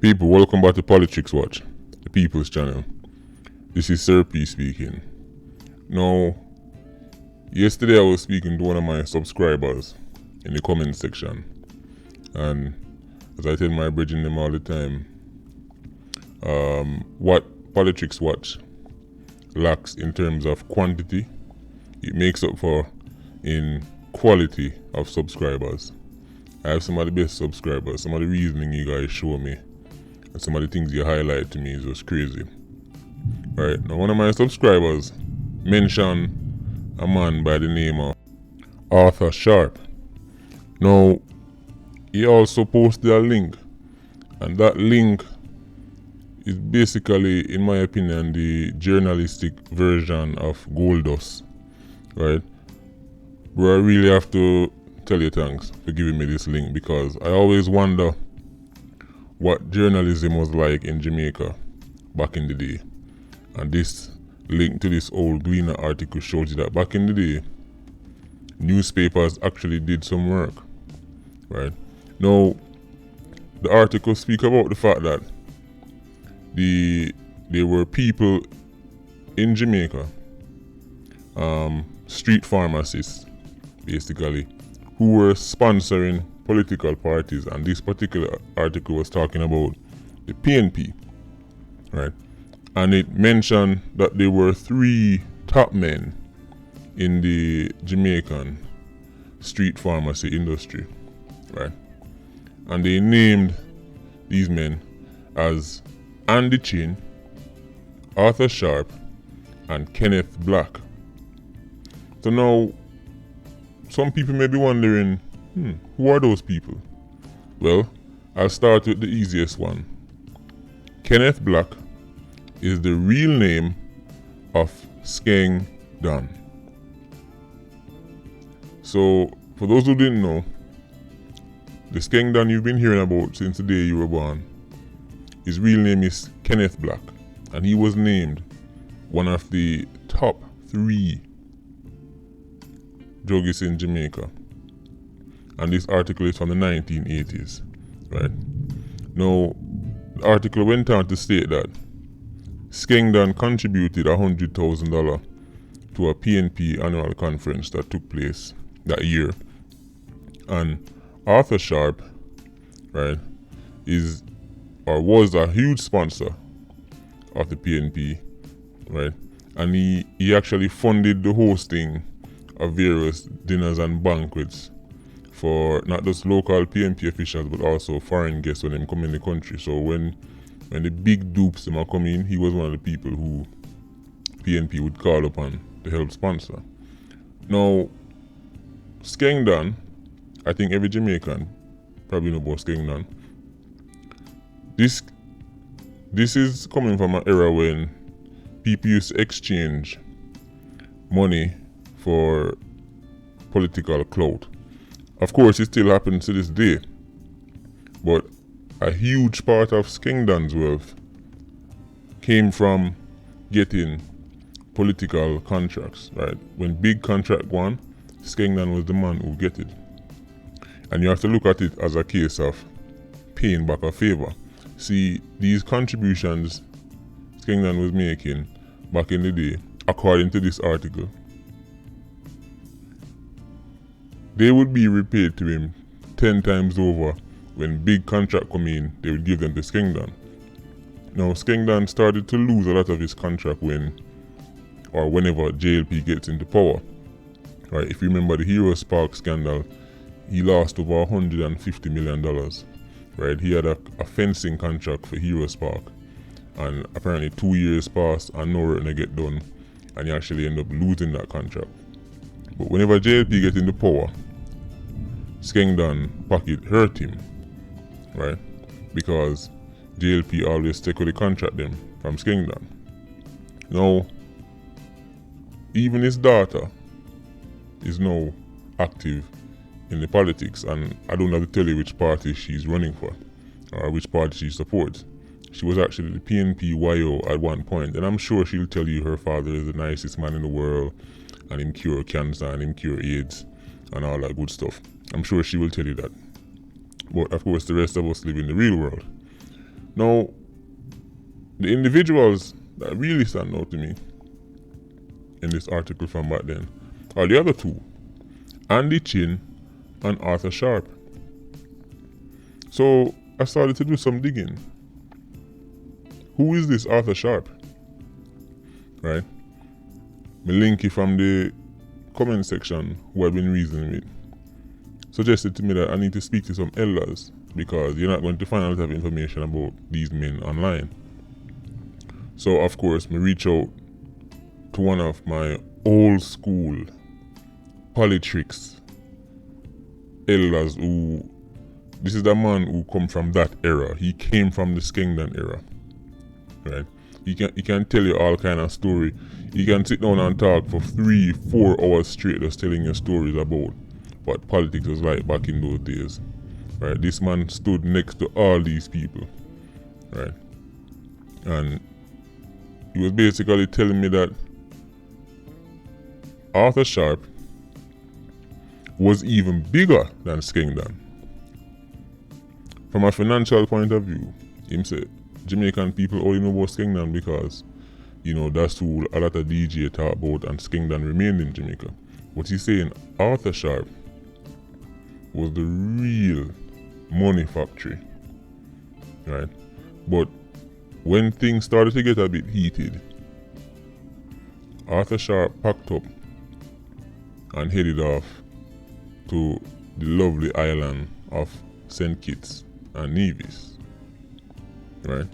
People, welcome back to Politics Watch, the People's Channel. This is Sir P speaking. Now, yesterday I was speaking to one of my subscribers in the comment section, and as I tell my brethren them all the time, what Politics Watch lacks in terms of quantity, it makes up for in quality of subscribers. I have some of the best subscribers. Some of the reasoning you guys show me and some of the things you highlight to me is just crazy. Right, now one of my subscribers mentioned a man by the name of Arthur Sharp. Now, he also posted a link, and that link is basically, in my opinion, the journalistic version of Gold Dust. Right? Bro, I really have to tell you thanks for giving me this link, because I always wonder what journalism was like in Jamaica back in the day. And this link to this old Gleaner article shows you that back in the day, newspapers actually did some work. Right? Now, the article speaks about the fact that there were people in Jamaica, street pharmacists, basically, who were sponsoring political parties, and this particular article was talking about the PNP, right? And it mentioned that there were 3 top men in the Jamaican street pharmacy industry, right? And they named these men as Andy Chin, Arthur Sharp, and Kenneth Black. So now, some people may be wondering, who are those people? Well, I'll start with the easiest one. Kenneth Black is the real name of Skeng Don. So, for those who didn't know, the Skeng Don you've been hearing about since the day you were born, his real name is Kenneth Black, and he was named one of the top 3 druggists in Jamaica. And this article is from the 1980s, right? Now, the article went on to state that Skeng Don contributed $100,000 to a PNP annual conference that took place that year. And Arthur Sharp, right, was a huge sponsor of the PNP, right? And he actually funded the hosting of various dinners and banquets for not just local PNP officials but also foreign guests when they come in the country. So when the big dupes them are coming, he was one of the people who PNP would call upon to help sponsor. Now, Skeng Don, I think every Jamaican probably know about Skeng Don. This is coming from an era when people used to exchange money for political clout. Of course, it still happens to this day, but a huge part of Skeng Don's wealth came from getting political contracts, right? When big contract won, Skeng Don was the man who get it. And you have to look at it as a case of paying back a favor. See, these contributions Skeng Don was making back in the day, according to this article, they would be repaid to him 10 times over. When big contract come in, they would give them to Skeng Don. Now, Skeng Don started to lose a lot of his contract whenever JLP gets into power. Right? If you remember the Heroes Park scandal, he lost over $150 million. Right? He had a fencing contract for Heroes Park, and apparently 2 years passed and no work to get done, and he actually ended up losing that contract. But whenever JLP gets into power, Skeng Don pocket hurt him, right? Because JLP always take the contract them from Skeng Don. Now, even his daughter is now active in the politics, and I don't have to tell you which party she's running for or which party she supports. She was actually the PNP YO at one point, and I'm sure she'll tell you her father is the nicest man in the world, and him cure cancer and him cure AIDS and all that good stuff. I'm sure she will tell you that. But of course, the rest of us live in the real world. Now, the individuals that really stand out to me in this article from back then are the other two, Andy Chin and Arthur Sharp. So I started to do some digging. Who is this Arthur Sharp? Right? Melinky from the comment section, who I've been reasoning with, suggested to me that I need to speak to some elders because you're not going to find a lot of information about these men online. So of course, I reach out to one of my old school politics elders who, this is the man who come from that era. He came from the Skengdan era, right? He can tell you all kind of story. He can sit down and talk for 3-4 hours straight just telling you stories about what politics was like back in those days, right? This man stood next to all these people, right? And he was basically telling me that Arthur Sharp was even bigger than Skengdan. From a financial point of view, him said Jamaican people only know about Skengdan because, you know, that's who a lot of DJ talk about and Skengdan remained in Jamaica. What he's saying, Arthur Sharp was the real money factory, right? But when things started to get a bit heated, Arthur Sharp packed up and headed off to the lovely island of St. Kitts and Nevis, right?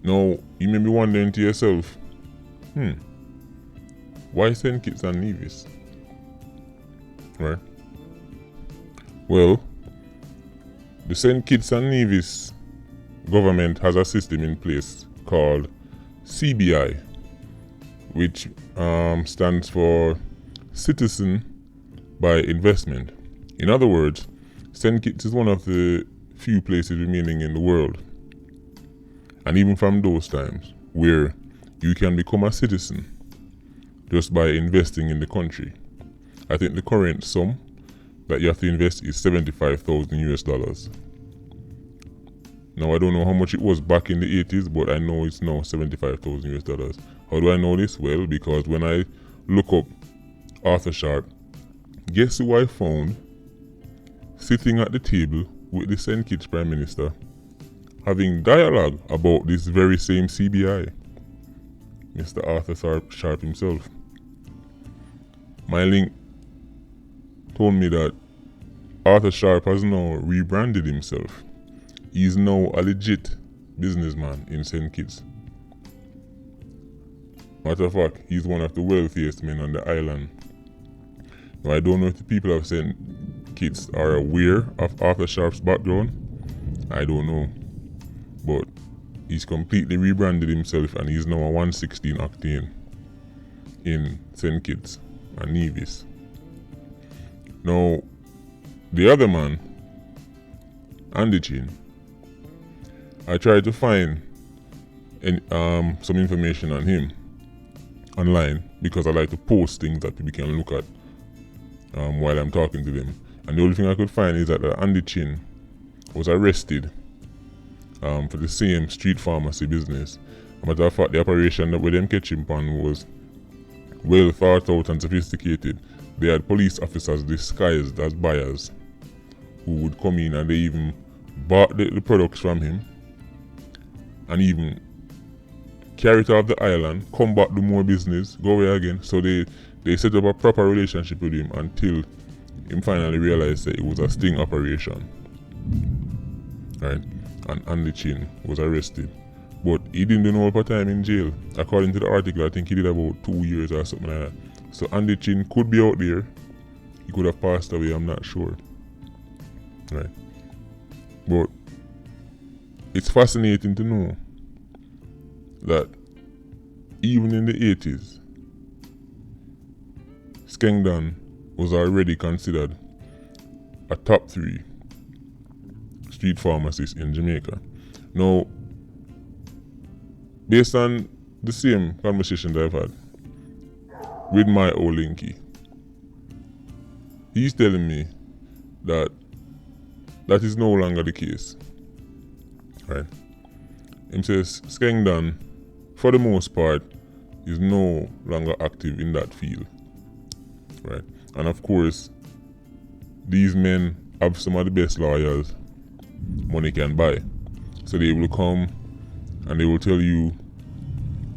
Now, you may be wondering to yourself, why St. Kitts and Nevis, right? Well, the St. Kitts and Nevis government has a system in place called CBI, which stands for Citizen by Investment. In other words, St. Kitts is one of the few places remaining in the world, and even from those times, where you can become a citizen just by investing in the country. I think the current sum that you have to invest is $75,000 US. Now I don't know how much it was back in the 80s, but I know it's now $75,000 US. How do I know this? Well, because when I look up Arthur Sharp, guess who I found sitting at the table with the St. Kitts Prime Minister having dialogue about this very same CBI? Mr. Arthur Sharp himself. My link told me that Arthur Sharp has now rebranded himself. He is now a legit businessman in St. Kitts. Matter of fact, he's one of the wealthiest men on the island. Now, I don't know if the people of St. Kitts are aware of Arthur Sharp's background. I don't know. But he's completely rebranded himself and he's now a 116 octane in St. Kitts and Nevis. Now, the other man, Andy Chin, I tried to find some information on him online because I like to post things that people can look at while I'm talking to them. And the only thing I could find is that Andy Chin was arrested for the same street pharmacy business. As a matter of fact, the operation that with them catch him on was well thought out and sophisticated. They had police officers disguised as buyers who would come in and they even bought the products from him and even carry it off the island, come back, do more business, go away again. So they set up a proper relationship with him until him finally realized that it was a sting operation. Right? And Andy Chin was arrested. But he didn't do no time in jail. According to the article, I think he did about 2 years or something like that. So Andy Chin could be out there. He could have passed away, I'm not sure. Right? But it's fascinating to know that even in the 80s, Skengdan was already considered a top 3 street pharmacist in Jamaica. Now, based on the same conversation that I've had with my old linky, he's telling me that that is no longer the case, right? him says Skengdan, for the most part, is no longer active in that field. Right? And of course, these men have some of the best lawyers money can buy. So they will come and they will tell you,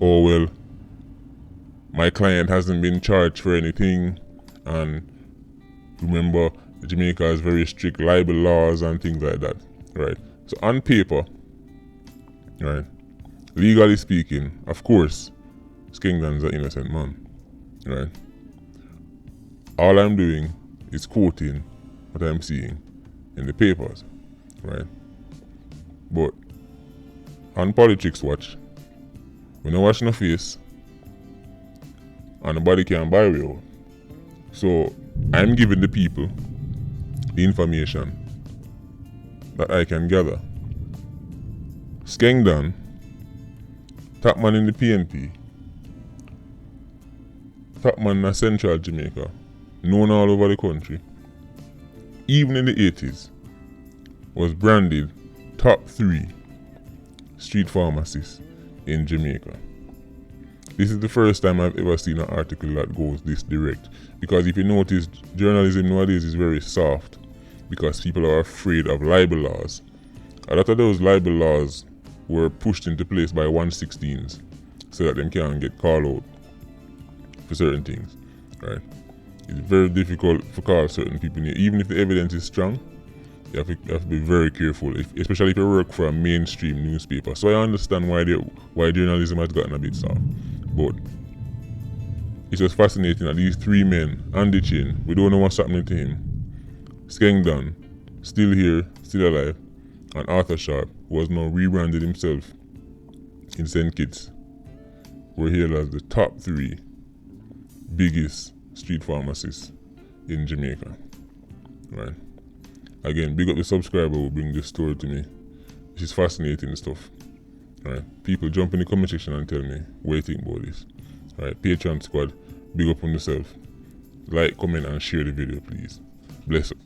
oh well, my client hasn't been charged for anything, and remember Jamaica has very strict libel laws and things like that. Right? So on paper, right, legally speaking, of course, Skengdan's an innocent man. Right? All I'm doing is quoting what I'm seeing in the papers. Right? But on Politics Watch, we don't watch no face and nobody can buy we out. So I'm giving the people the information that I can gather. Skengdan, top man in the PNP, top man in Central Jamaica, known all over the country, even in the 80s, was branded top 3 street pharmacists in Jamaica. This is the first time I've ever seen an article that goes this direct, because if you notice, journalism nowadays is very soft because people are afraid of libel laws. A lot of those libel laws were pushed into place by 116s so that them can't get called out for certain things. Right? It's very difficult to call certain people, even if the evidence is strong. You have to be very careful, especially if you work for a mainstream newspaper. So I understand why journalism has gotten a bit soft. But it's just fascinating that these 3 men on the chain, we don't know what's happening to him. Skengdan, still here, still alive, and Arthur Sharp, who has now rebranded himself in St. Kitts, were hailed as the top 3 biggest street pharmacists in Jamaica. Right? Again, big up the subscriber who bring this story to me. This is fascinating stuff. Right? People jump in the comment section and tell me what you think about this. Right? Patreon squad, big up on yourself. Like, comment and share the video, please. Bless up.